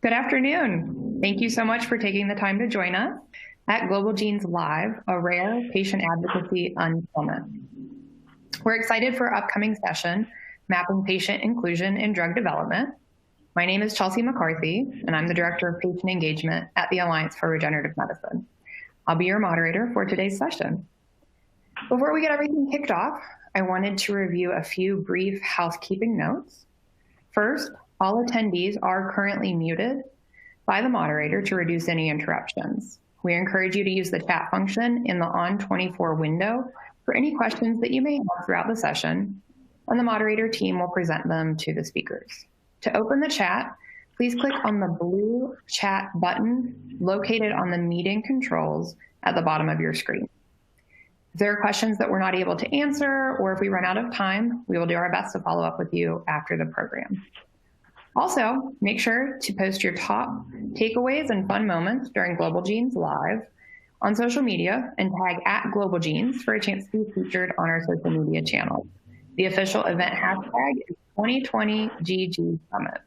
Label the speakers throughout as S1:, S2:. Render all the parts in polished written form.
S1: Good afternoon. Thank you so much for taking the time to join us at Global Genes Live, a rare patient advocacy unsummit. We're excited for our upcoming session, Mapping Patient Inclusion in Drug Development. My name is Chelsey McCarthy, and I'm the Director of Patient Engagement at the Alliance for Regenerative Medicine. I'll be your moderator for today's session. Before we get everything kicked off, I wanted to review a few brief housekeeping notes. First, all attendees are currently muted by the moderator to reduce any interruptions. We encourage you to use the chat function in the On24 window for any questions that you may have throughout the session, and the moderator team will present them to the speakers. To open the chat, please click on the blue chat button located on the meeting controls at the bottom of your screen. If there are questions that we're not able to answer, or if we run out of time, we will do our best to follow up with you after the program. Also, make sure to post your top takeaways and fun moments during Global Genes Live on social media and tag @GlobalGenes for a chance to be featured on our social media channel. The official event hashtag is 2020GG Summit.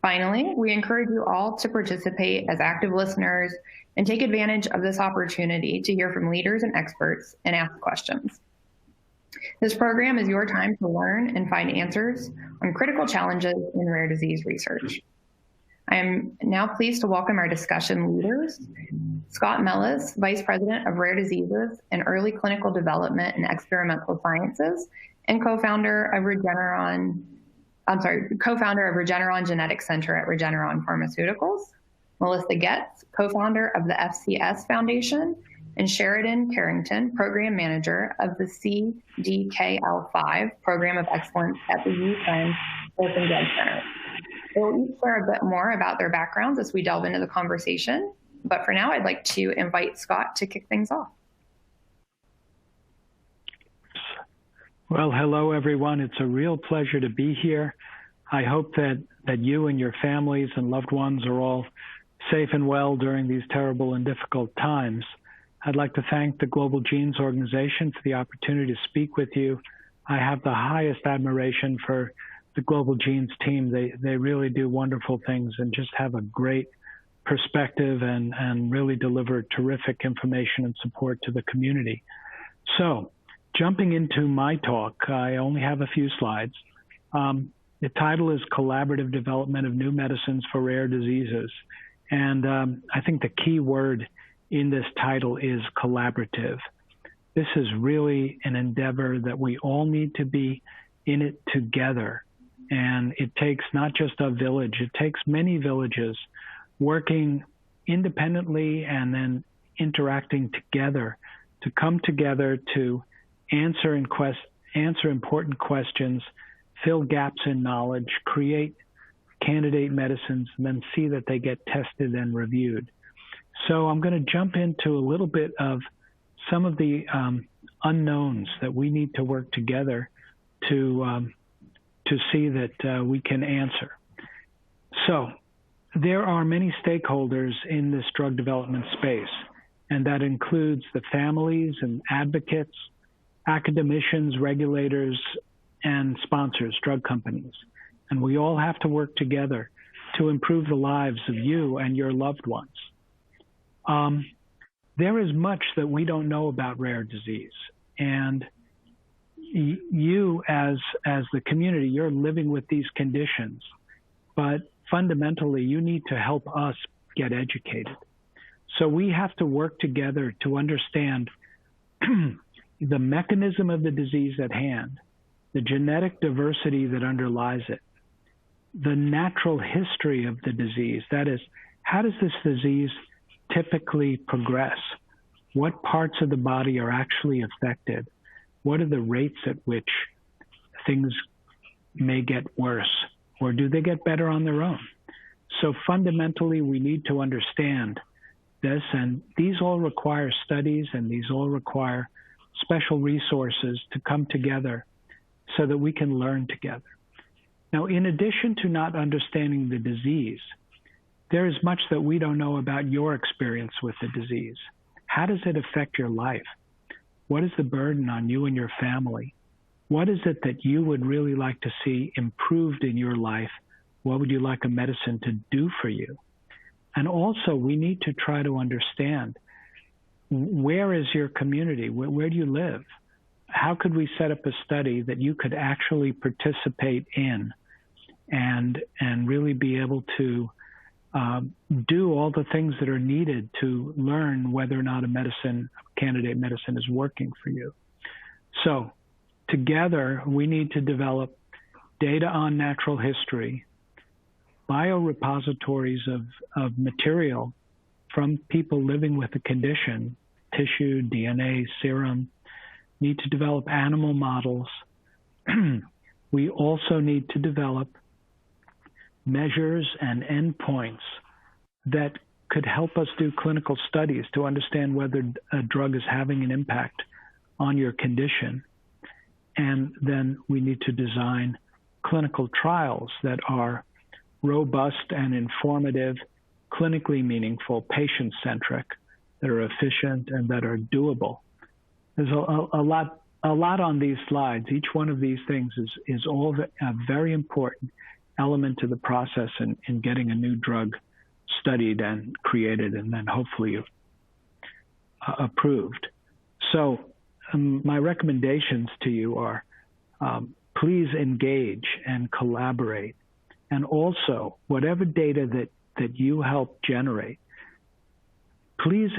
S1: Finally, we encourage you all to participate as active listeners and take advantage of this opportunity to hear from leaders and experts and ask questions. This program is your time to learn and find answers on critical challenges in rare disease research. I am now pleased to welcome our discussion leaders, Scott Mellis, Vice President of Rare Diseases and Early Clinical Development and Experimental Sciences, and co-founder of Regeneron Genetics Center at Regeneron Pharmaceuticals, Melissa Goetz, co-founder of the FCS Foundation, and Sheridan Carrington, Program Manager of the CDKL5 Program of Excellence at the UPenn Orphan Drug Center. They will each share a bit more about their backgrounds as we delve into the conversation, but for now, I'd like to invite Scott to kick things off.
S2: Well, hello, everyone. It's a real pleasure to be here. I hope that you and your families and loved ones are all safe and well during these terrible and difficult times. I'd like to thank the Global Genes Organization for the opportunity to speak with you. I have the highest admiration for the Global Genes team. They really do wonderful things and just have a great perspective and really deliver terrific information and support to the community. So, jumping into my talk, I only have a few slides. The title is Collaborative Development of New Medicines for Rare Diseases. And I think the key word in this title is collaborative. This is really an endeavor that we all need to be in it together. And it takes not just a village, it takes many villages working independently and then interacting together to come together to answer important questions, fill gaps in knowledge, create candidate medicines, and then see that they get tested and reviewed. So I'm going to jump into a little bit of some of the unknowns that we need to work together to see that we can answer. So there are many stakeholders in this drug development space, and that includes the families and advocates, academicians, regulators, and sponsors, drug companies. And we all have to work together to improve the lives of you and your loved ones. There is much that we don't know about rare disease. And you, as the community, you're living with these conditions. But fundamentally, you need to help us get educated. So we have to work together to understand the mechanism of the disease at hand, the genetic diversity that underlies it, the natural history of the disease. That is, how does this disease typically progress? What parts of the body are actually affected? What are the rates at which things may get worse? Or do they get better on their own? So fundamentally, we need to understand this, and these all require studies, and these all require special resources to come together so that we can learn together. Now, in addition to not understanding the disease, there is much that we don't know about your experience with the disease. How does it affect your life? What is the burden on you and your family? What is it that you would really like to see improved in your life What would you like a medicine to do for you? And also, we need to try to understand, where is your community? Where do you live? How could we set up a study that you could actually participate in and really be able to do all the things that are needed to learn whether or not a candidate medicine is working for you? So together, we need to develop data on natural history, biorepositories of material from people living with the condition, tissue, DNA, serum, need to develop animal models. We also need to develop measures and endpoints that could help us do clinical studies to understand whether a drug is having an impact on your condition. And then we need to design clinical trials that are robust and informative, clinically meaningful, patient-centric, that are efficient and that are doable. There's a lot on these slides. Each one of these things is all a very important element to the process in getting a new drug studied and created and then hopefully approved. So my recommendations to you are, please engage and collaborate. And also, whatever data that you help generate, please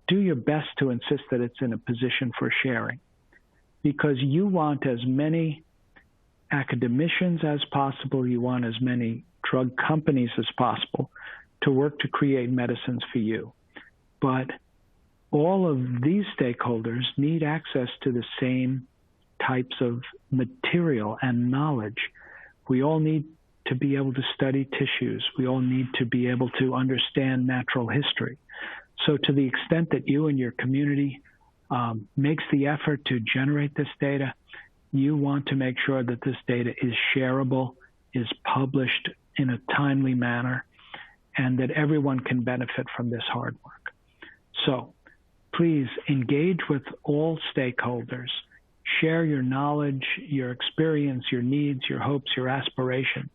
S2: do your best to insist that it's in a position for sharing, because you want as many academicians as possible, you want as many drug companies as possible to work to create medicines for you. But all of these stakeholders need access to the same types of material and knowledge. We all need to be able to study tissues. We all need to be able to understand natural history. So to the extent that you and your community makes the effort to generate this data, you want to make sure that this data is shareable, is published in a timely manner, and that everyone can benefit from this hard work. So please engage with all stakeholders, share your knowledge, your experience, your needs, your hopes, your aspirations.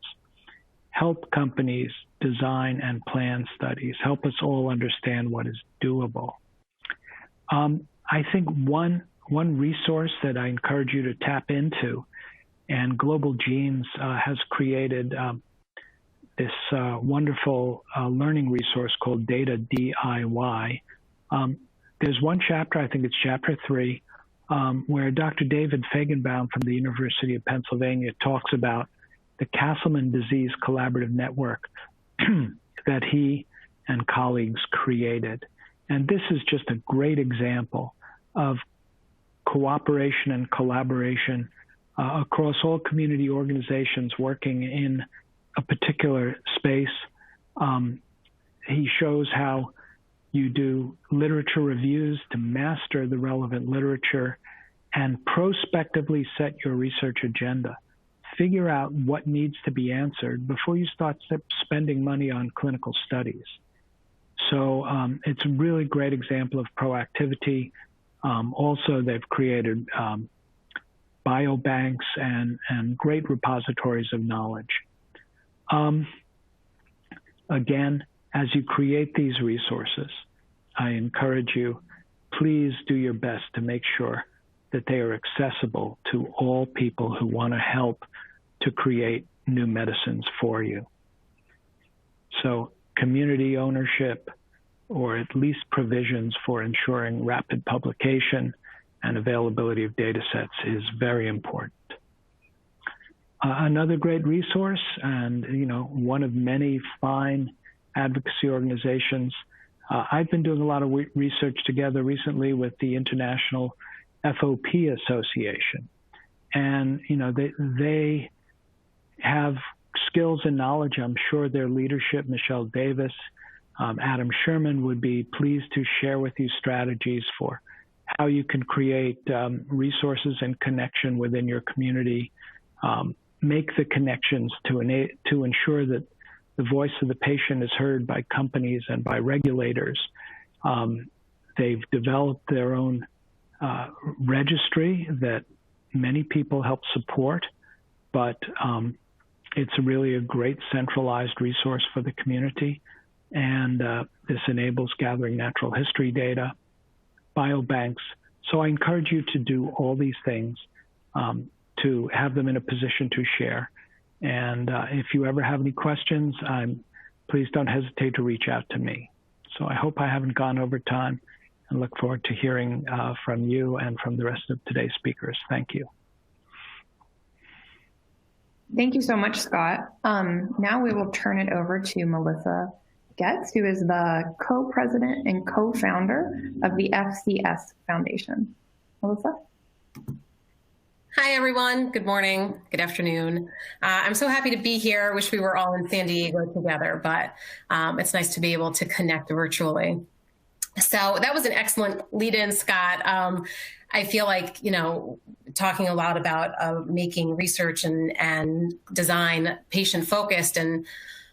S2: Help companies design and plan studies. Help us all understand what is doable. I think one resource that I encourage you to tap into, and Global Genes has created this wonderful learning resource called Data DIY. There's one chapter, I think it's chapter 3, where Dr. David Feigenbaum from the University of Pennsylvania talks about the Castleman Disease Collaborative Network that he and colleagues created. And this is just a great example of cooperation and collaboration across all community organizations working in a particular space. He shows how you do literature reviews to master the relevant literature and prospectively set your research agenda. Figure out what needs to be answered before you start spending money on clinical studies. So it's a really great example of proactivity. Also, they've created biobanks and great repositories of knowledge. Again, as you create these resources, I encourage you, please do your best to make sure that they are accessible to all people who want to help to create new medicines for you. So community ownership, or at least provisions for ensuring rapid publication and availability of data sets, is very important. Another great resource, and one of many fine advocacy organizations, I've been doing a lot of research together recently with the International FOP Association, and they have skills and knowledge. I'm sure their leadership, Michelle Davis, Adam Sherman, would be pleased to share with you strategies for how you can create resources and connection within your community, make the connections to ensure that the voice of the patient is heard by companies and by regulators. They've developed their own registry that many people help support, but It's really a great centralized resource for the community. And this enables gathering natural history data, biobanks. So I encourage you to do all these things, to have them in a position to share. And if you ever have any questions, please don't hesitate to reach out to me. So I hope I haven't gone over time, and look forward to hearing from you and from the rest of today's speakers. Thank you.
S1: Thank you so much, Scott. Now we will turn it over to Melissa Goetz, who is the co-president and co-founder of the FCS Foundation. Melissa?
S3: Hi, everyone. Good morning. Good afternoon. I'm so happy to be here. Wish we were all in San Diego together, but it's nice to be able to connect virtually. So that was an excellent lead-in, Scott. I feel like, talking a lot about making research and design patient-focused, and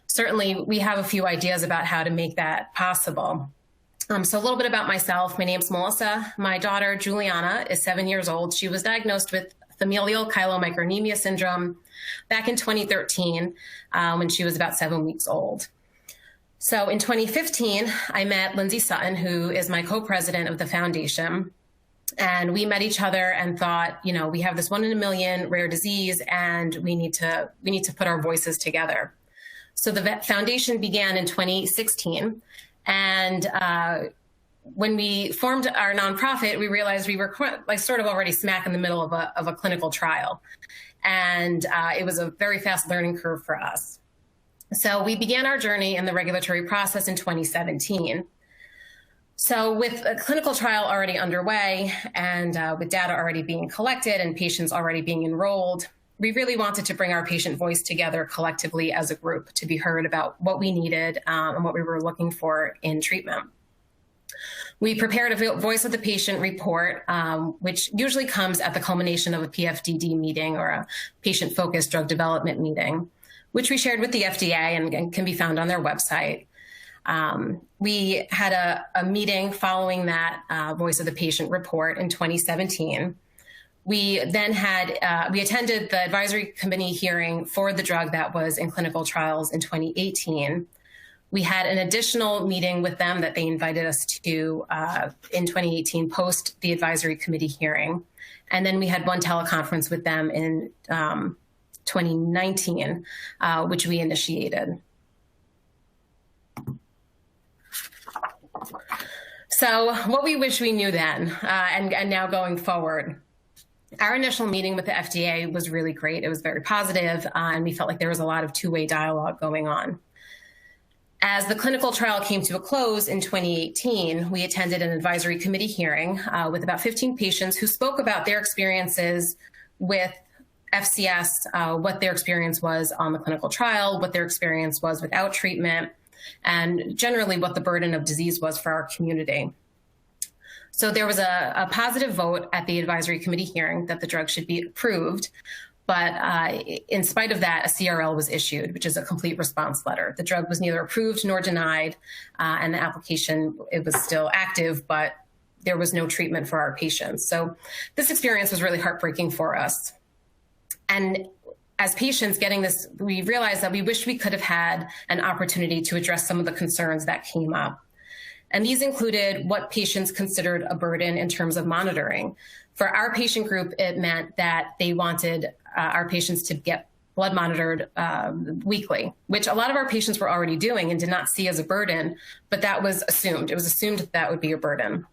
S3: certainly we have a few ideas about how to make that possible. So a little bit about myself. My name's Melissa. My daughter, Juliana, is 7 years old. She was diagnosed with familial chylomicronemia syndrome back in 2013 when she was about 7 weeks old. So in 2015, I met Lindsay Sutton, who is my co-president of the foundation. And we met each other and thought, we have this 1 in a million rare disease, and we need to put our voices together. So the foundation began in 2016. And when we formed our nonprofit, we realized we were sort of already smack in the middle of a clinical trial. And it was a very fast learning curve for us. So we began our journey in the regulatory process in 2017. So with a clinical trial already underway and with data already being collected and patients already being enrolled, we really wanted to bring our patient voice together collectively as a group to be heard about what we needed and what we were looking for in treatment. We prepared a voice of the patient report, which usually comes at the culmination of a PFDD meeting or a patient-focused drug development meeting, which we shared with the FDA and can be found on their website. We had a meeting following that voice of the patient report in 2017. We then we attended the advisory committee hearing for the drug that was in clinical trials in 2018. We had an additional meeting with them that they invited us to in 2018 post the advisory committee hearing. And then we had one teleconference with them in 2019, which we initiated. So what we wish we knew then and now going forward. Our initial meeting with the FDA was really great. It was very positive, and we felt like there was a lot of two-way dialogue going on. As the clinical trial came to a close in 2018, we attended an advisory committee hearing with about 15 patients who spoke about their experiences with FCS, what their experience was on the clinical trial, what their experience was without treatment, and generally what the burden of disease was for our community. So there was a positive vote at the advisory committee hearing that the drug should be approved. But in spite of that, a CRL was issued, which is a complete response letter. The drug was neither approved nor denied, and the application, it was still active, but there was no treatment for our patients. So this experience was really heartbreaking for us. And as patients getting this, we realized that we wished we could have had an opportunity to address some of the concerns that came up. And these included what patients considered a burden in terms of monitoring. For our patient group, it meant that they wanted our patients to get blood monitored weekly, which a lot of our patients were already doing and did not see as a burden, but that was assumed. It was assumed that that would be a burden.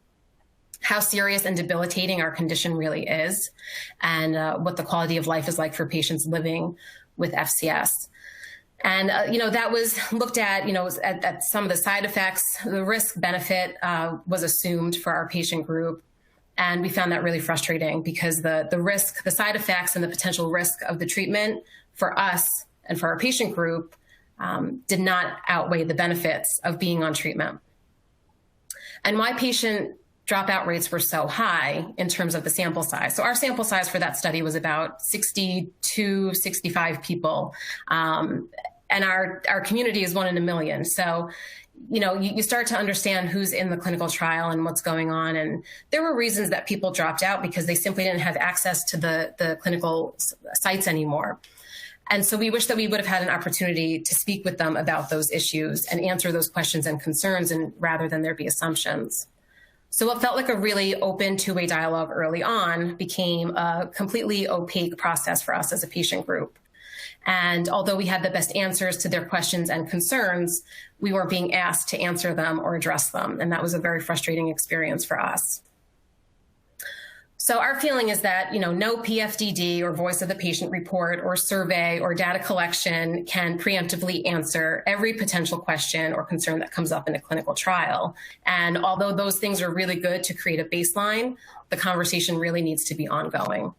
S3: How serious and debilitating our condition really is, and what the quality of life is like for patients living with FCS. And, that was looked at, at some of the side effects. The risk benefit was assumed for our patient group. And we found that really frustrating because the risk, the side effects and the potential risk of the treatment for us and for our patient group did not outweigh the benefits of being on treatment. And why patient dropout rates were so high in terms of the sample size. So our sample size for that study was about 62, 65 people. And our community is 1 in a million. So, you start to understand who's in the clinical trial and what's going on. And there were reasons that people dropped out because they simply didn't have access to the clinical sites anymore. And so we wish that we would have had an opportunity to speak with them about those issues and answer those questions and concerns, and rather than there be assumptions. So what felt like a really open two-way dialogue early on became a completely opaque process for us as a patient group. And although we had the best answers to their questions and concerns, we weren't being asked to answer them or address them. And that was a very frustrating experience for us. So our feeling is that, no PFDD or voice of the patient report or survey or data collection can preemptively answer every potential question or concern that comes up in a clinical trial. And although those things are really good to create a baseline, the conversation really needs to be ongoing.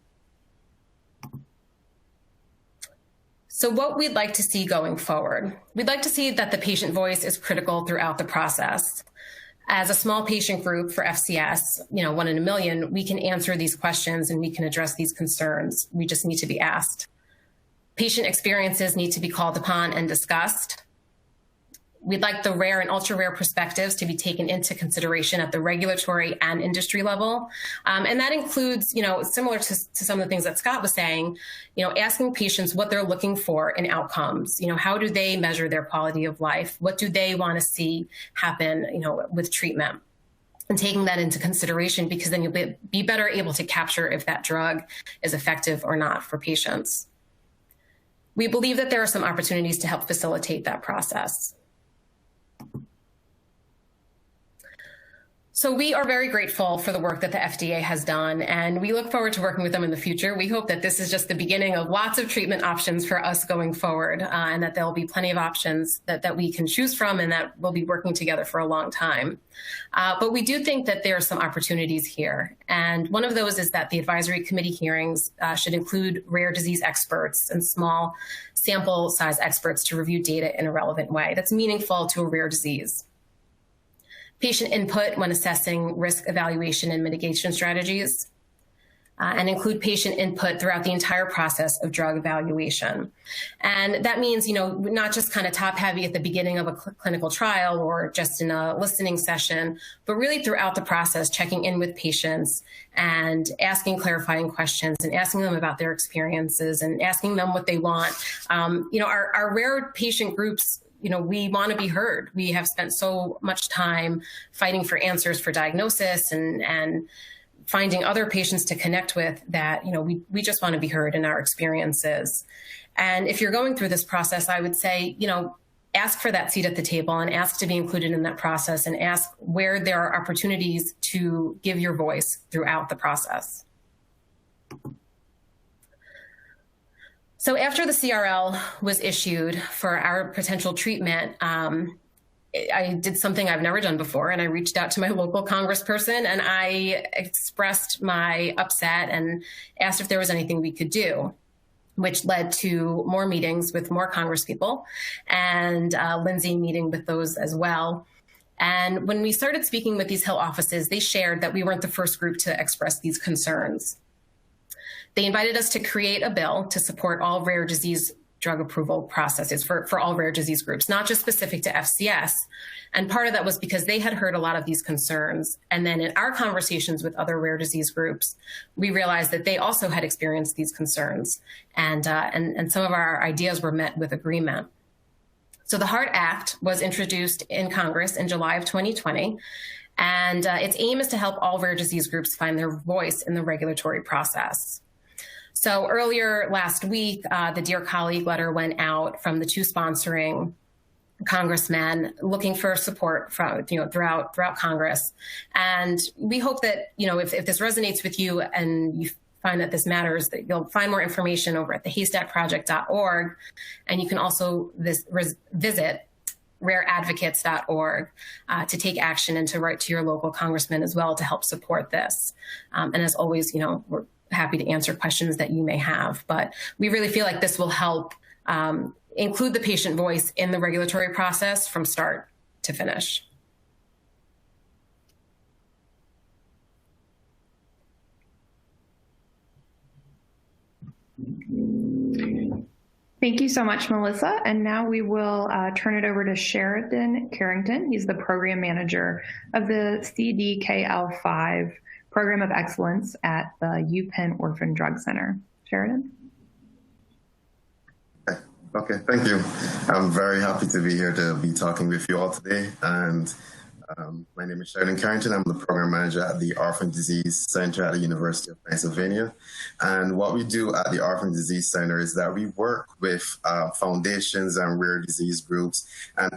S3: So what we'd like to see going forward, we'd like to see that the patient voice is critical throughout the process. As a small patient group for FCS, 1 in a million, we can answer these questions and we can address these concerns. We just need to be asked. Patient experiences need to be called upon and discussed. We'd like the rare and ultra rare perspectives to be taken into consideration at the regulatory and industry level. And that includes, similar to some of the things that Scott was saying, asking patients what they're looking for in outcomes. How do they measure their quality of life? What do they want to see happen, with treatment? And taking that into consideration, because then you'll be better able to capture if that drug is effective or not for patients. We believe that there are some opportunities to help facilitate that process. So we are very grateful for the work that the FDA has done, and we look forward to working with them in the future. We hope that this is just the beginning of lots of treatment options for us going forward, and that there'll be plenty of options that we can choose from, and that we'll be working together for a long time. But we do think that there are some opportunities here. And one of those is that the advisory committee hearings should include rare disease experts and small sample size experts to review data in a relevant way that's meaningful to a rare disease. Patient input when assessing risk evaluation and mitigation strategies, and include patient input throughout the entire process of drug evaluation. And that means, not just kind of top heavy at the beginning of a clinical trial or just in a listening session, but really throughout the process, checking in with patients and asking clarifying questions and asking them about their experiences and asking them what they want. Our rare patient groups, we want to be heard. We have spent so much time fighting for answers for diagnosis and finding other patients to connect with that, we just want to be heard in our experiences. And if you're going through this process, I would say, ask for that seat at the table and ask to be included in that process, and ask where there are opportunities to give your voice throughout the process. So after the CRL was issued for our potential treatment, I did something I've never done before, and I reached out to my local congressperson and I expressed my upset and asked if there was anything we could do, which led to more meetings with more congresspeople, and Lindsay meeting with those as well. And when we started speaking with these Hill offices, they shared that we weren't the first group to express these concerns. They invited us to create a bill to support all rare disease drug approval processes for all rare disease groups, not just specific to FCS. And part of that was because they had heard a lot of these concerns. And then in our conversations with other rare disease groups, we realized that they also had experienced these concerns. And some of our ideas were met with agreement. So the HEART Act was introduced in Congress in July of 2020. And its aim is to help all rare disease groups find their voice in the regulatory process. So earlier last week, the Dear Colleague letter went out from the two sponsoring congressmen looking for support from, throughout Congress. And we hope that, if this resonates with you and you find that this matters, that you'll find more information over at thehaystackproject.org. And you can also visit rareadvocates.org to take action and to write to your local congressman as well to help support this. And as always, we're happy to answer questions that you may have, but we really feel like this will help include the patient voice in the regulatory process from start to finish.
S1: Thank you so much, Melissa. And now we will turn it over to Sheridan Carrington. He's the program manager of the CDKL5 Program of Excellence at the UPenn Orphan Drug Center. Sheridan?
S4: Okay, thank you. I'm very happy to be here to be talking with you all today. And my name is Sheridan Carrington. I'm the program manager at the Orphan Disease Center at the University of Pennsylvania. And what we do at the Orphan Disease Center is that we work with foundations and rare disease groups and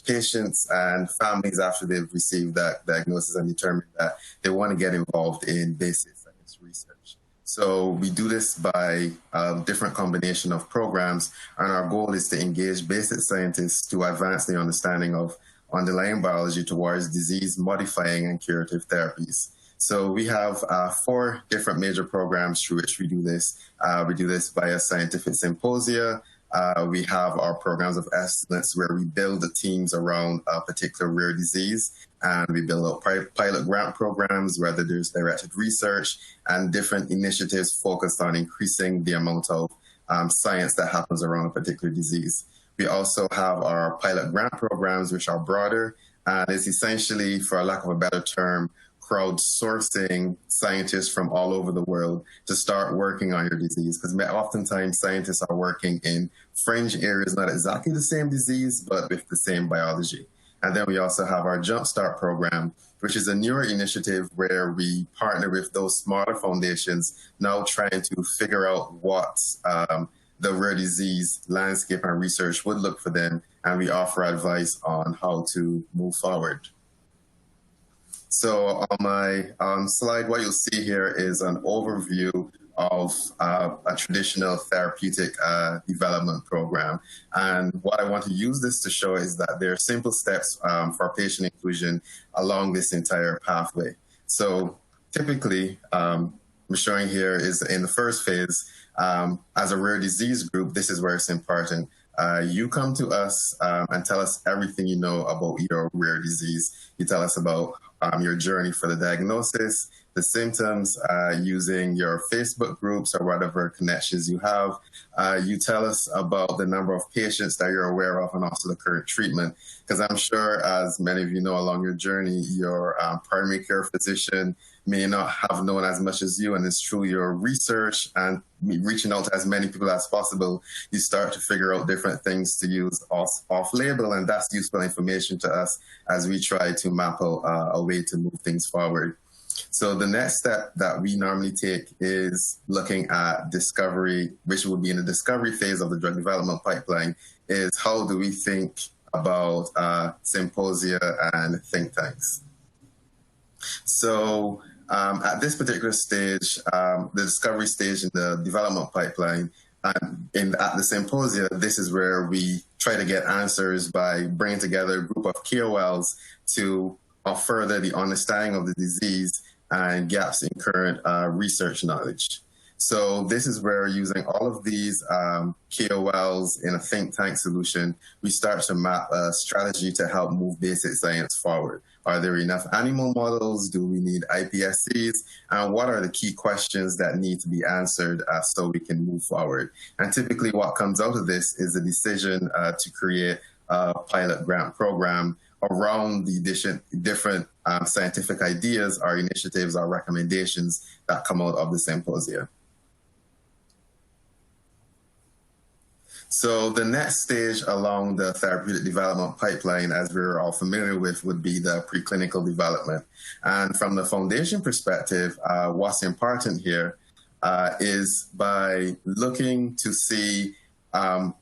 S4: patients and families after they've received that diagnosis and determined that they want to get involved in basic science research. So we do this by a different combination of programs, and our goal is to engage basic scientists to advance the understanding of underlying biology towards disease-modifying and curative therapies. So we have 4 different major programs through which we do this. We do this via scientific symposia. We have our programs of excellence where we build the teams around a particular rare disease, and we build out pilot grant programs, whether there's directed research and different initiatives focused on increasing the amount of science that happens around a particular disease. We also have our pilot grant programs, which are broader, and it's essentially, for lack of a better term, crowdsourcing scientists from all over the world to start working on your disease, because oftentimes scientists are working in fringe areas, not exactly the same disease, but with the same biology. And then we also have our Jumpstart program, which is a newer initiative where we partner with those smaller foundations now trying to figure out what the rare disease landscape and research would look for them, and we offer advice on how to move forward. So on my slide, what you'll see here is an overview of a traditional therapeutic development program. And what I want to use this to show is that there are simple steps for patient inclusion along this entire pathway. So typically, I'm showing here is in the first phase, as a rare disease group, this is where it's important. You come to us and tell us everything you know about your rare disease. You tell us about your journey for the diagnosis, the symptoms, using your Facebook groups or whatever connections you have. You tell us about the number of patients that you're aware of and also the current treatment. Because I'm sure, as many of you know along your journey, your primary care physician may not have known as much as you, and it's through your research and reaching out to as many people as possible, you start to figure out different things to use off-label, and that's useful information to us as we try to map out a way to move things forward. So the next step that we normally take is looking at discovery, which would be in the discovery phase of the drug development pipeline, is how do we think about symposia and think tanks. So at this particular stage, the discovery stage in the development pipeline, at the symposia, this is where we try to get answers by bringing together a group of KOLs to further the understanding of the disease and gaps in current research knowledge. So this is where, using all of these KOLs in a think tank solution, we start to map a strategy to help move basic science forward. Are there enough animal models? Do we need iPSCs? And what are the key questions that need to be answered so we can move forward? And typically what comes out of this is a decision to create a pilot grant program around the different scientific ideas, our initiatives, our recommendations that come out of the symposia. So the next stage along the therapeutic development pipeline, as we're all familiar with, would be the preclinical development. And from the foundation perspective, what's important here is by looking to see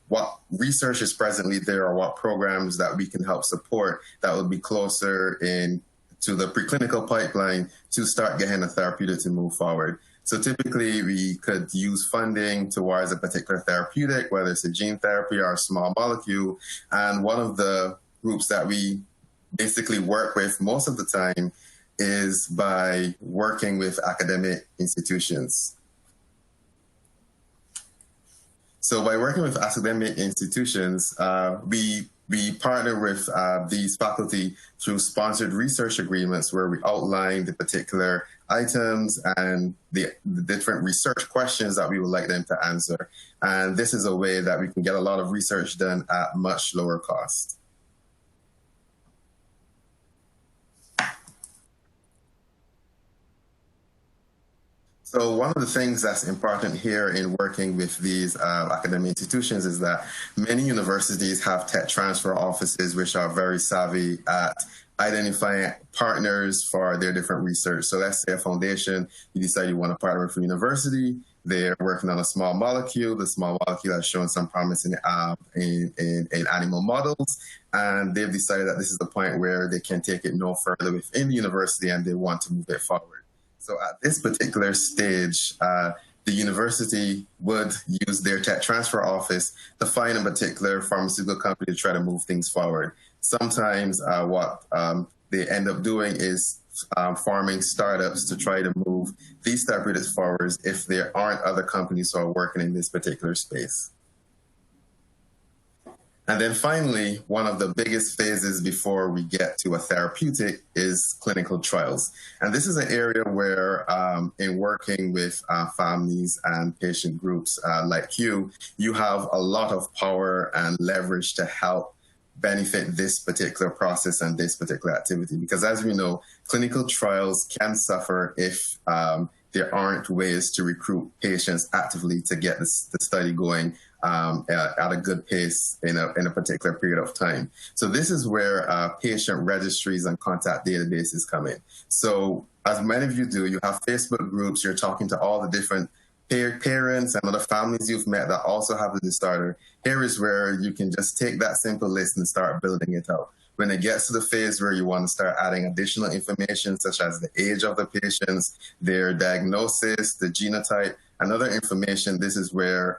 S4: what research is presently there or what programs that we can help support that would be closer to the preclinical pipeline to start getting a therapeutic to move forward. So typically we could use funding towards a particular therapeutic, whether it's a gene therapy or a small molecule. And one of the groups that we basically work with most of the time is by working with academic institutions. So by working with academic institutions, we partner with these faculty through sponsored research agreements where we outline the particular items and the different research questions that we would like them to answer. And this is a way that we can get a lot of research done at much lower cost. So one of the things that's important here in working with these academic institutions is that many universities have tech transfer offices which are very savvy at identifying partners for their different research. So let's say a foundation, you decide you want to partner with a university, they're working on a small molecule. The small molecule has shown some promise in animal models, and they've decided that this is the point where they can take it no further within the university and they want to move it forward. So at this particular stage, the university would use their tech transfer office to find a particular pharmaceutical company to try to move things forward. Sometimes what they end up doing is forming startups to try to move these therapeutics forward if there aren't other companies who are working in this particular space. And then finally, one of the biggest phases before we get to a therapeutic is clinical trials. And this is an area where in working with families and patient groups like you have a lot of power and leverage to help benefit this particular process and this particular activity. Because as we know, clinical trials can suffer if there aren't ways to recruit patients actively to get the study going at a good pace in a particular period of time. So this is where patient registries and contact databases come in. So as many of you do, you have Facebook groups, you're talking to all the different parents and other families you've met that also have the disorder. Here is where you can just take that simple list and start building it out. When it gets to the phase where you want to start adding additional information, such as the age of the patients, their diagnosis, the genotype, and other information, this is where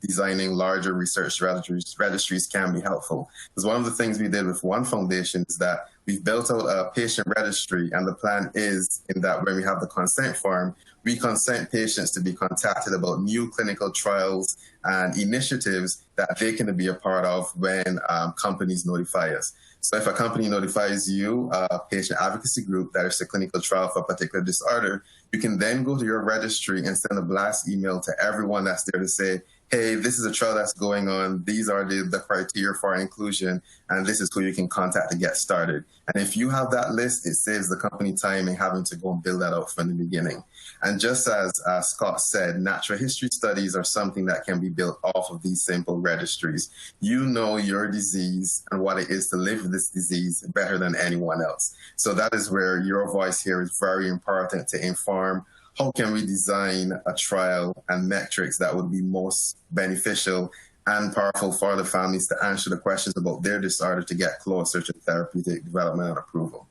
S4: designing larger research registries can be helpful. Because one of the things we did with one foundation is that we've built out a patient registry, and the plan is in that when we have the consent form, we consent patients to be contacted about new clinical trials and initiatives that they can be a part of when companies notify us. So if a company notifies you, a patient advocacy group, that is a clinical trial for a particular disorder, you can then go to your registry and send a blast email to everyone that's there to say, hey, this is a trial that's going on. These are the criteria for inclusion, and this is who you can contact to get started. And if you have that list, it saves the company time in having to go and build that out from the beginning. And just as Scott said, natural history studies are something that can be built off of these simple registries. You know your disease and what it is to live with this disease better than anyone else. So that is where your voice here is very important to inform how can we design a trial and metrics that would be most beneficial and powerful for the families to answer the questions about their disorder to get closer to therapeutic development and approval.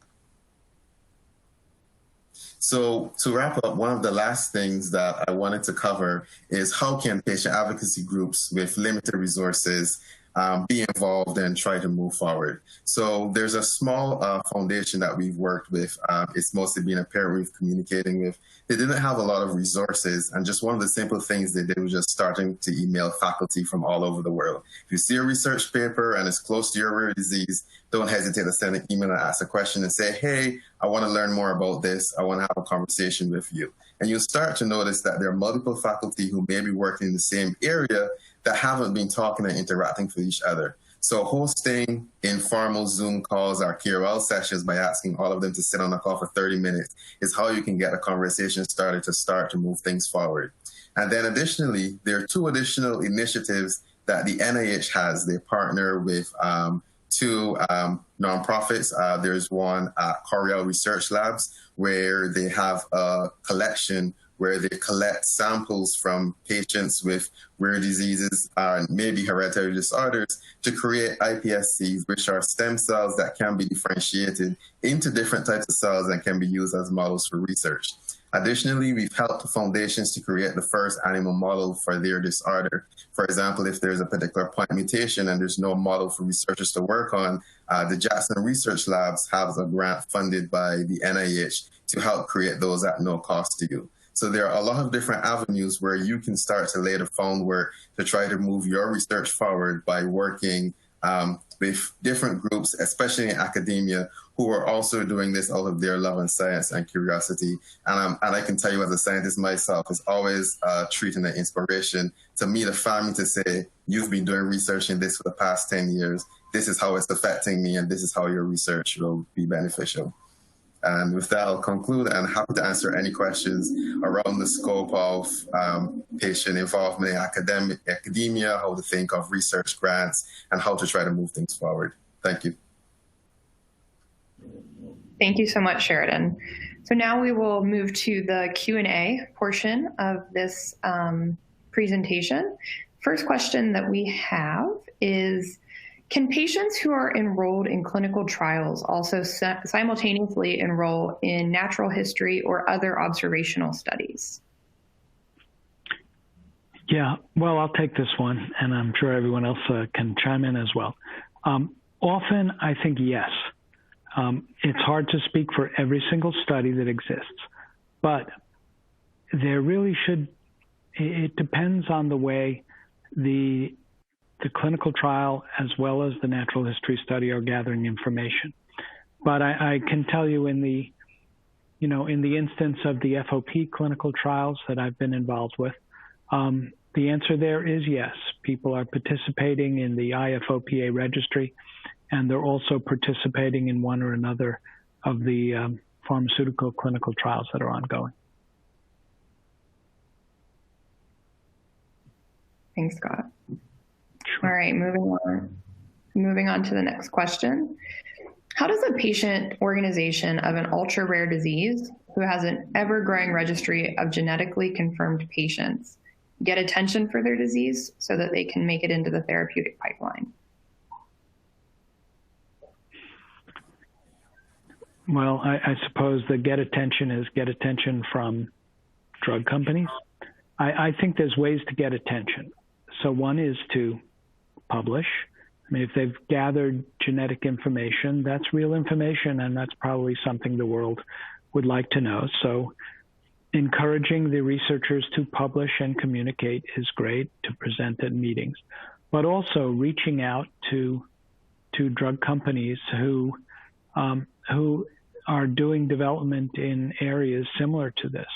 S4: So to wrap up, one of the last things that I wanted to cover is how can patient advocacy groups with limited resources be involved and try to move forward. So there's a small foundation that we've worked with. It's mostly been a parent we've communicating with. They didn't have a lot of resources, and just one of the simple things they did was just starting to email faculty from all over the world. If you see a research paper and it's close to your rare disease, don't hesitate to send an email and ask a question and say, hey, I want to learn more about this. I want to have a conversation with you. And you'll start to notice that there are multiple faculty who may be working in the same area that haven't been talking and interacting with each other. So hosting informal Zoom calls or KOL sessions by asking all of them to sit on a call for 30 minutes is how you can get a conversation started to move things forward. And then additionally, there are two additional initiatives that the NIH has. They partner with two nonprofits. There's one at Cornell Research Labs where they have a collection where they collect samples from patients with rare diseases and maybe hereditary disorders to create iPSCs, which are stem cells that can be differentiated into different types of cells and can be used as models for research. Additionally, we've helped foundations to create the first animal model for their disorder. For example, if there's a particular point mutation and there's no model for researchers to work on, the Jackson Research Labs has a grant funded by the NIH to help create those at no cost to you. So there are a lot of different avenues where you can start to lay the groundwork to try to move your research forward by working with different groups, especially in academia, who are also doing this out of their love and science and curiosity. And I can tell you as a scientist myself, it's always treating an inspiration to meet a family to say, you've been doing research in this for the past 10 years. This is how it's affecting me, and this is how your research will be beneficial. And with that, I'll conclude and happy to answer any questions around the scope of patient involvement in academia, how to think of research grants, and how to try to move things forward. Thank you.
S1: Thank you so much, Sheridan. So now we will move to the Q&A portion of this presentation. First question that we have is, can patients who are enrolled in clinical trials also simultaneously enroll in natural history or other observational studies?
S2: Yeah, well, I'll take this one, and I'm sure everyone else can chime in as well. Often, I think yes. It's hard to speak for every single study that exists, but there really should, it depends on the way the clinical trial as well as the natural history study are gathering information. But I can tell you in the instance of the FOP clinical trials that I've been involved with, the answer there is yes. People are participating in the IFOPA registry, and they're also participating in one or another of the pharmaceutical clinical trials that are ongoing.
S1: Thanks, Scott. All right, moving on to the next question. How does a patient organization of an ultra-rare disease who has an ever-growing registry of genetically confirmed patients get attention for their disease so that they can make it into the therapeutic pipeline?
S2: Well, I suppose the get attention from drug companies. I think there's ways to get attention. So one is to publish. I mean, if they've gathered genetic information, that's real information, and that's probably something the world would like to know. So encouraging the researchers to publish and communicate is great, to present at meetings, but also reaching out to drug companies who are doing development in areas similar to this.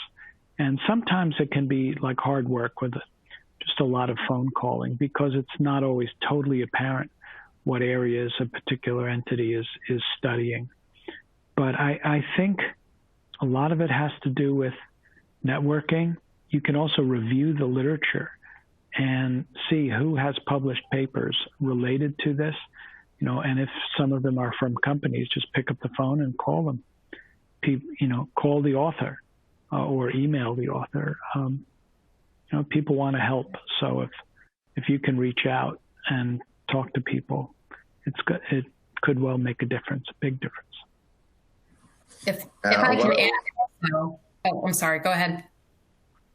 S2: And sometimes it can be like hard work with just a lot of phone calling, because it's not always totally apparent what areas a particular entity is studying. But I think a lot of it has to do with networking. You can also review the literature and see who has published papers related to this, and if some of them are from companies, just pick up the phone and call them. Call the author or email the author. People want to help. So if you can reach out and talk to people, it could well make a difference, a big difference.
S3: If I can add, oh, I'm sorry, go ahead.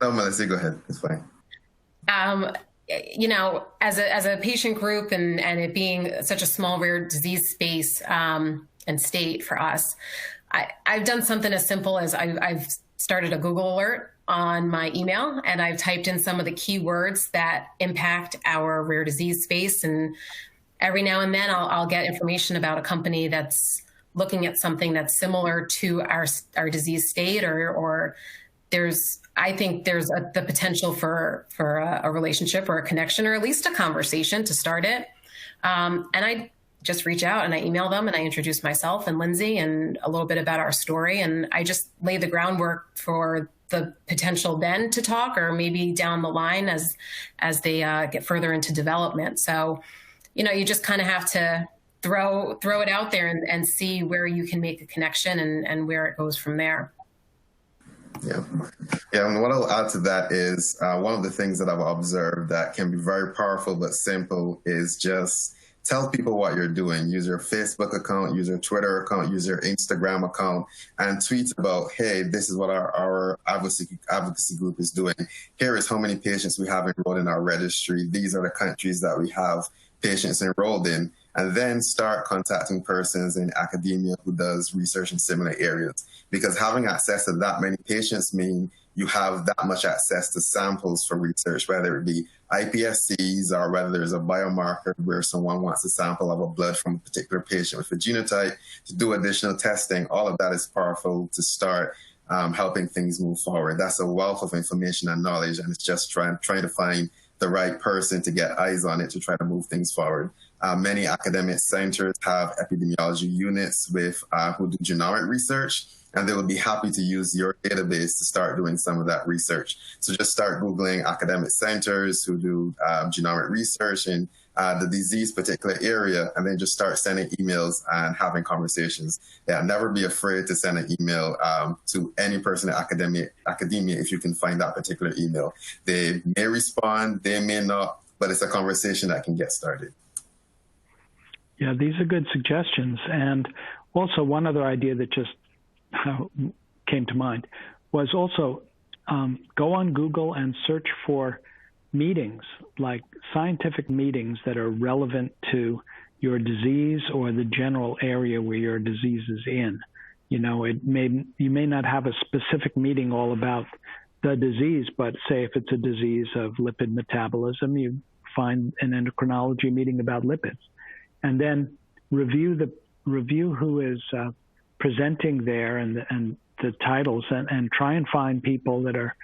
S4: No, Melissa, go ahead. It's fine.
S3: As a patient group and it being such a small rare disease space and state for us, I've done something as simple as I've started a Google alert on my email, and I've typed in some of the keywords that impact our rare disease space. And every now and then I'll get information about a company that's looking at something that's similar to our disease state, or I think there's the potential for a relationship or a connection, or at least a conversation to start it. And I just reach out and I email them and I introduce myself and Lindsay and a little bit about our story. And I just lay the groundwork for the potential then to talk, or maybe down the line as they get further into development. So, you just kind of have to throw it out there and see where you can make a connection and where it goes from there.
S4: Yeah. And what I'll add to that is one of the things that I've observed that can be very powerful but simple is just tell people what you're doing. Use your Facebook account, use your Twitter account, use your Instagram account, and tweet about, hey, this is what our advocacy group is doing. Here is how many patients we have enrolled in our registry. These are the countries that we have patients enrolled in. And then start contacting persons in academia who does research in similar areas. Because having access to that many patients mean you have that much access to samples for research, whether it be iPSCs or whether there's a biomarker where someone wants a sample of a blood from a particular patient with a genotype to do additional testing. All of that is powerful to start helping things move forward. That's a wealth of information and knowledge, and it's just trying to find the right person to get eyes on it to try to move things forward. Many academic centers have epidemiology units with who do genomic research, and they will be happy to use your database to start doing some of that research. So just start Googling academic centers who do genomic research in the disease particular area, and then just start sending emails and having conversations. Yeah, never be afraid to send an email to any person in academia if you can find that particular email. They may respond, they may not, but it's a conversation that can get started.
S2: Yeah, these are good suggestions. And also one other idea that just came to mind was also go on Google and search for meetings, like scientific meetings that are relevant to your disease or the general area where your disease is in. You know, you may not have a specific meeting all about the disease, but say if it's a disease of lipid metabolism, you find an endocrinology meeting about lipids, and then review who is presenting there and the titles, and try and find people that are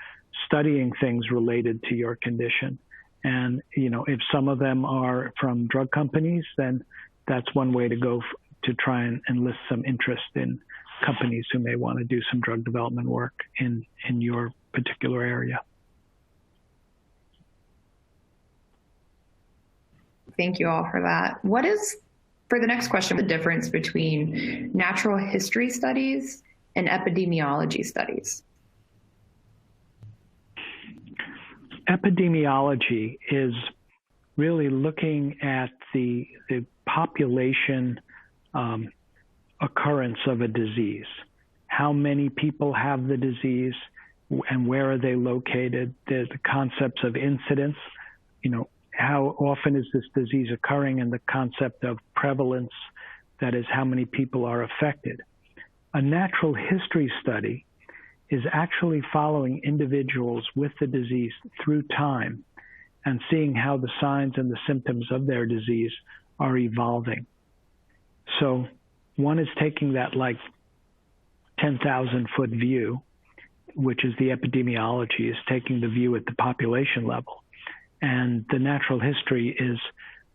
S2: studying things related to your condition. And, you know, if some of them are from drug companies, then that's one way to go to try and enlist some interest in companies who may want to do some drug development work in your particular area.
S1: Thank you all for that. What is, for the next question, the difference between natural history studies and epidemiology studies?
S2: Epidemiology is really looking at the population occurrence of a disease. How many people have the disease and where are they located? There's the concepts of incidence, you know, how often is this disease occurring, and the concept of prevalence, that is how many people are affected. A natural history study is actually following individuals with the disease through time and seeing how the signs and the symptoms of their disease are evolving. So one is taking that like 10,000-foot view, which is the epidemiology, is taking the view at the population level. And the natural history is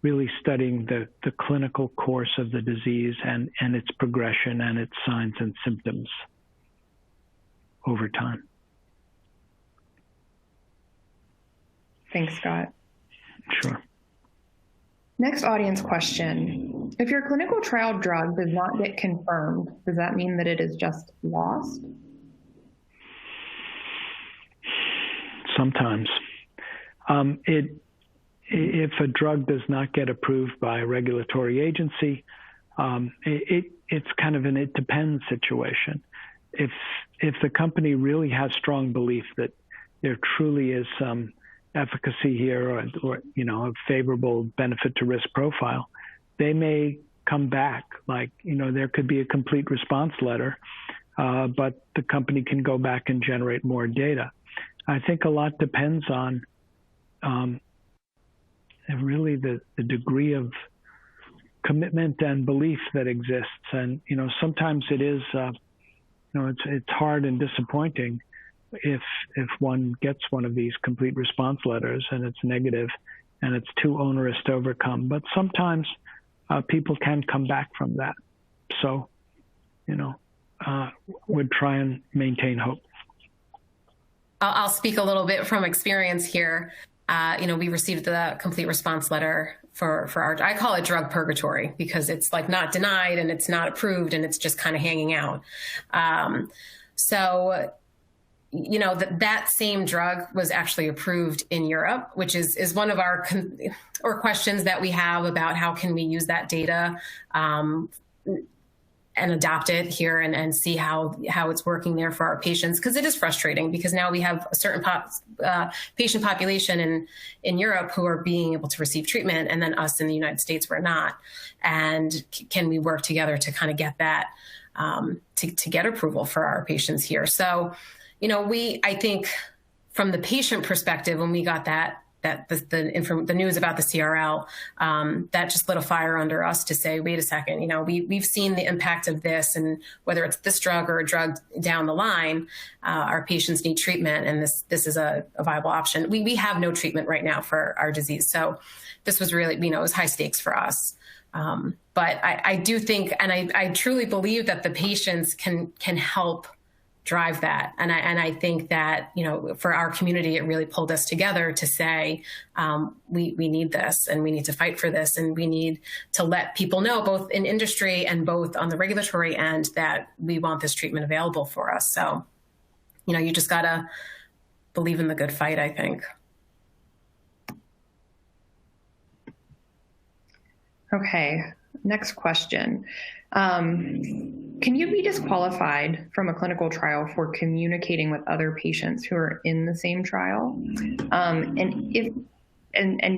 S2: really studying the clinical course of the disease and its progression and its signs and symptoms over time.
S1: Thanks, Scott.
S2: Sure.
S1: Next audience question. If your clinical trial drug does not get confirmed, does that mean that it is just lost?
S2: Sometimes. If a drug does not get approved by a regulatory agency, it's kind of an it depends situation. If the company really has strong belief that there truly is some efficacy here or you know, a favorable benefit to risk profile, they may come back. Like, you know, there could be a complete response letter, but the company can go back and generate more data. I think a lot depends on really the degree of commitment and belief that exists. And, you know, sometimes it is, you know, it's hard and disappointing if one gets one of these complete response letters and it's negative and it's too onerous to overcome. But sometimes people can come back from that. So, you know, would try and maintain hope.
S3: I'll speak a little bit from experience here. You know, we received the complete response letter for our, I call it drug purgatory, because it's like not denied and it's not approved and it's just kind of hanging out. So, you know, that same drug was actually approved in Europe, which is one of our questions that we have about how can we use that data and adopt it here and see how it's working there for our patients. Because it is frustrating, because now we have a certain patient population in Europe who are being able to receive treatment, and then us in the United States, we're not. And can we work together to kind of get that, to get approval for our patients here? So, you know, I think from the patient perspective, when we got the news about the CRL, that just lit a fire under us to say, wait a second, you know, we've seen the impact of this, and whether it's this drug or a drug down the line, our patients need treatment, and this is a viable option. We have no treatment right now for our disease. So this was really, you know, it was high stakes for us. But I do think, and I truly believe that the patients can help drive that. And I think that, for our community, it really pulled us together to say, we need this, and we need to fight for this, and we need to let people know, both in industry and both on the regulatory end, that we want this treatment available for us. So, you just gotta believe in the good fight, I think.
S1: Okay, next question. Can you be disqualified from a clinical trial for communicating with other patients who are in the same trial? And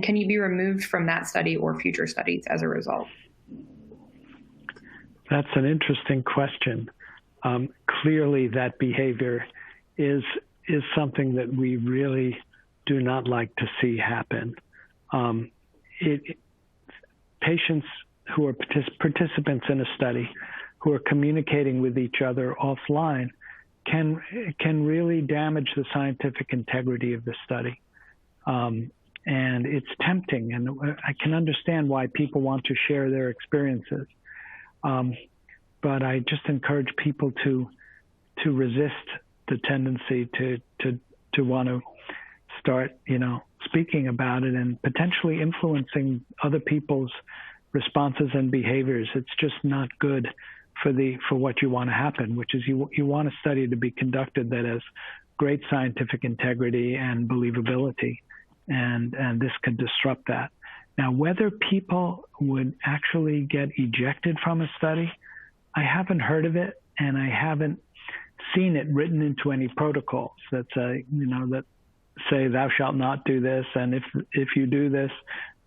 S1: can you be removed from that study or future studies as a result?
S2: That's an interesting question. Clearly, that behavior is something that we really do not like to see happen. Patients who are participants in a study who are communicating with each other offline can really damage the scientific integrity of the study. And it's tempting, and I can understand why people want to share their experiences. But I just encourage people to resist the tendency to want to start, speaking about it and potentially influencing other people's responses and behaviors. It's just not good for what you want to happen, which is you want a study to be conducted that has great scientific integrity and believability, and this could disrupt that. Now, whether people would actually get ejected from a study, I haven't heard of it, and I haven't seen it written into any protocols that say, that say thou shalt not do this, and if you do this,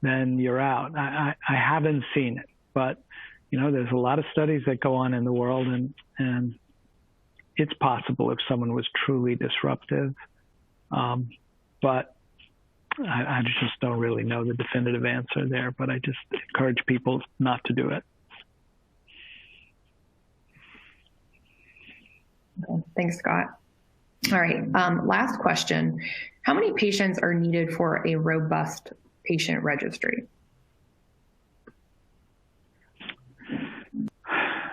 S2: then you're out. I haven't seen it, but there's a lot of studies that go on in the world, and it's possible if someone was truly disruptive. But I just don't really know the definitive answer there, but I just encourage people not to do it.
S1: Okay. Thanks, Scott. All right, last question. How many patients are needed for a robust patient registry?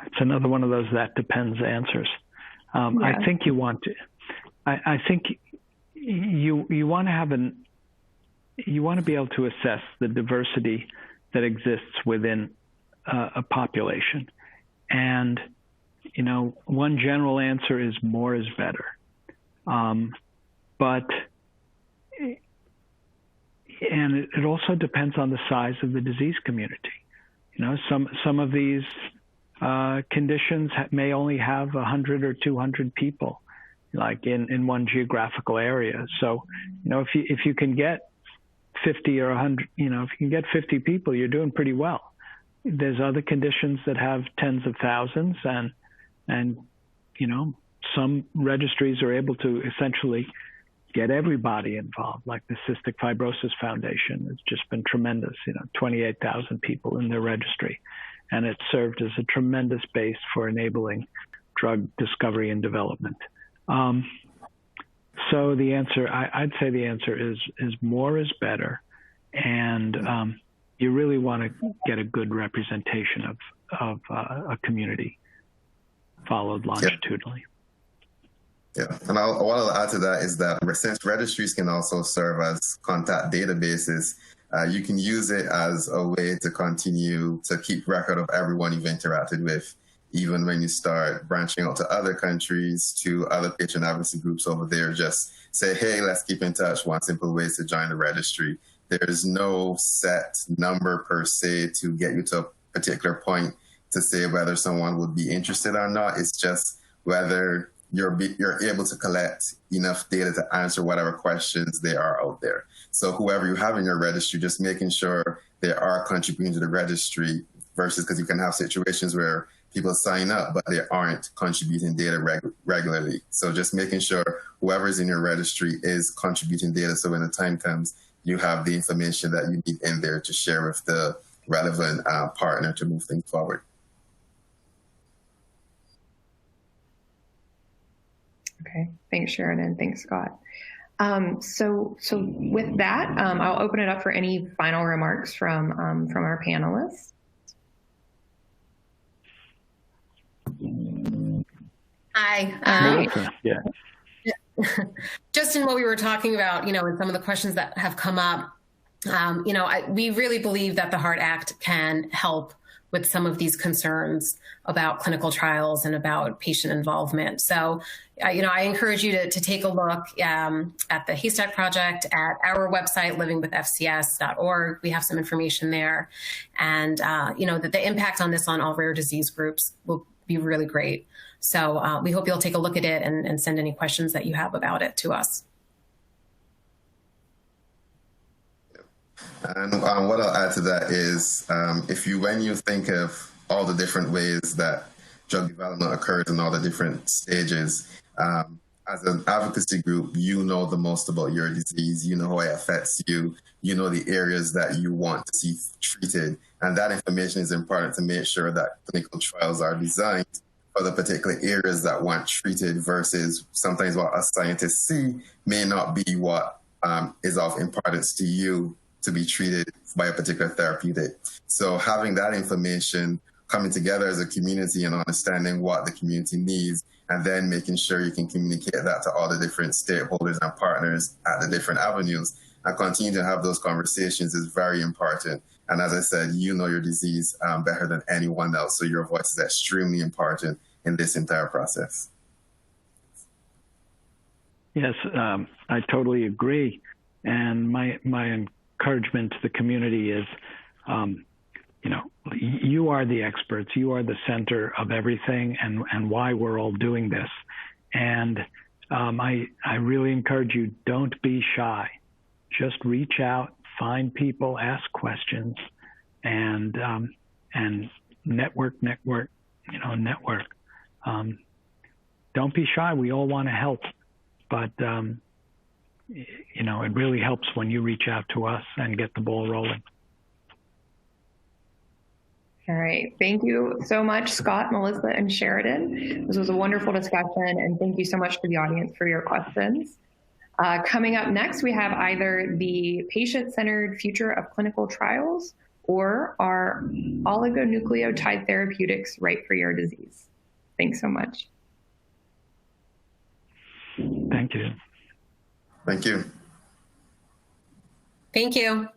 S2: It's another one of those that depends answers. Yeah. I think you want to. I think you want to have you want to be able to assess the diversity that exists within a population, and one general answer is more is better, but it also depends on the size of the disease community. Some of these conditions may only have 100 or 200 people, like in one geographical area. So, if you can get 50 or 100, if you can get 50 people, you're doing pretty well. There's other conditions that have tens of thousands, and some registries are able to essentially get everybody involved, like the Cystic Fibrosis Foundation. It's just been tremendous, 28,000 people in their registry. And it served as a tremendous base for enabling drug discovery and development. So the answer, I'd say the answer is more is better. And you really want to get a good representation of a community followed longitudinally.
S4: Yeah, and what I'll add to that is that since registries can also serve as contact databases, you can use it as a way to continue to keep record of everyone you've interacted with, even when you start branching out to other countries, to other patient advocacy groups over there. Just say, hey, let's keep in touch. One simple way is to join the registry. There's no set number per se to get you to a particular point to say whether someone would be interested or not. It's just whether you're able to collect enough data to answer whatever questions there are out there. So whoever you have in your registry, just making sure they are contributing to the registry, versus because you can have situations where people sign up, but they aren't contributing data regularly. So just making sure whoever's in your registry is contributing data, so when the time comes, you have the information that you need in there to share with the relevant partner to move things forward.
S1: Okay, thanks, Sheridan. Thanks, Scott. So with that, I'll open it up for any final remarks from our panelists.
S3: Hi.
S2: Melissa, yeah.
S3: Just in what we were talking about, and some of the questions that have come up, we really believe that the HEART Act can help with some of these concerns about clinical trials and about patient involvement. So, I encourage you to take a look at the Haystack Project, at our website, livingwithfcs.org. We have some information there. And, that the impact on this on all rare disease groups will be really great. So we hope you'll take a look at it and send any questions that you have about it to us.
S4: And what I'll add to that is, when you think of all the different ways that drug development occurs in all the different stages, as an advocacy group, you know the most about your disease, you know how it affects you, you know the areas that you want to see treated, and that information is important to make sure that clinical trials are designed for the particular areas that want treated versus sometimes what us scientists see may not be what is of importance to you to be treated by a particular therapeutic. So having that information, coming together as a community and understanding what the community needs, and then making sure you can communicate that to all the different stakeholders and partners at the different avenues and continue to have those conversations is very important. And as I said, you know your disease better than anyone else. So your voice is extremely important in this entire process. Yes,
S2: I totally agree. And my encouragement to the community is, you are the experts. You are the center of everything and why we're all doing this. And I really encourage you, don't be shy. Just reach out, find people, ask questions, and network. Don't be shy. We all want to help, but it really helps when you reach out to us and get the ball rolling.
S1: All right. Thank you so much, Scott, Melissa, and Sheridan. This was a wonderful discussion, and thank you so much to the audience for your questions. Coming up next, we have either the patient-centered future of clinical trials or our oligonucleotide therapeutics right for your disease. Thanks so much.
S2: Thank you.
S4: Thank you.
S3: Thank you.